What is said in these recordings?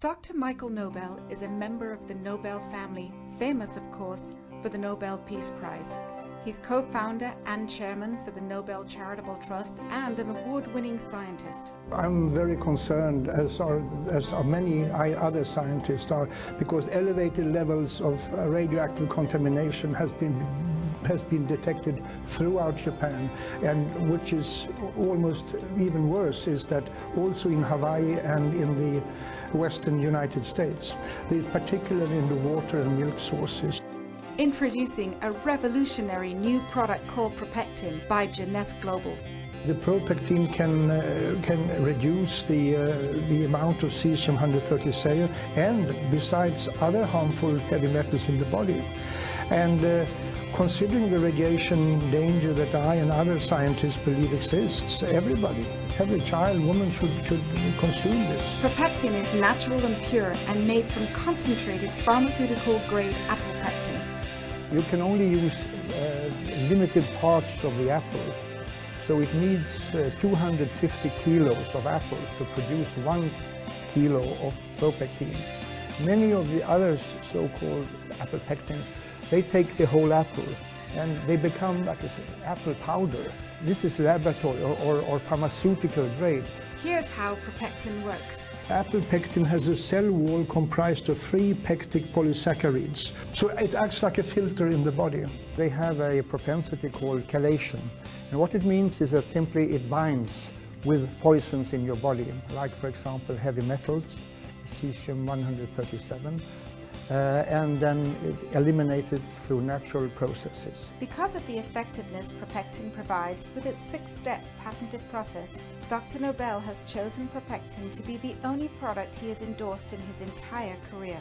Dr. Michael Nobel is a member of the Nobel family, famous, of course, for the Nobel Peace Prize. He's co-founder and chairman for the Nobel Charitable Trust and an award-winning scientist. I'm very concerned, as are many other scientists are, because elevated levels of radioactive contamination has been detected throughout Japan, and which is almost even worse is that also in Hawaii and in the western United States, particularly in the water and milk sources. Introducing a revolutionary new product called Propectin by Genes Global. The Propectin can reduce the amount of cesium-137 and besides other harmful heavy metals in the body. And considering the radiation danger that I and other scientists believe exists, every child, woman should consume this. Propectin is natural and pure and made from concentrated pharmaceutical-grade apple pectin. You can only use limited parts of the apple, so it needs 250 kilos of apples to produce 1 kilo of Propectin. Many of the other so-called apple pectins, they take the whole apple and they become like an apple powder. This is laboratory or pharmaceutical grade. Here's how Propectin works. Apple pectin has a cell wall comprised of 3 pectic polysaccharides. So it acts like a filter in the body. They have a propensity called chelation. And what it means is that simply it binds with poisons in your body, like for example heavy metals, cesium-137, and then it eliminates it through natural processes. Because of the effectiveness Propectin provides with its 6-step patented process, Dr. Nobel has chosen Propectin to be the only product he has endorsed in his entire career.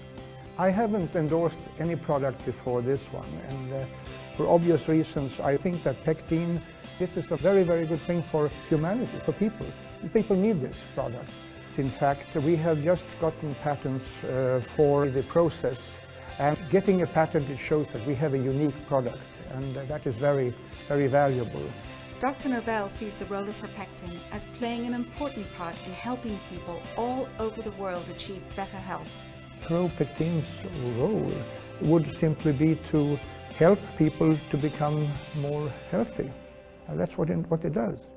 I haven't endorsed any product before this one, and for obvious reasons I think that pectin, this is a very, very good thing for humanity, for people. People need this product. In fact, we have just gotten patents for the process, and getting a patent, it shows that we have a unique product, and that is very, very valuable. Dr. Nobel sees the role of Propectin as playing an important part in helping people all over the world achieve better health. Propectin's role would simply be to help people to become more healthy. That's what it does.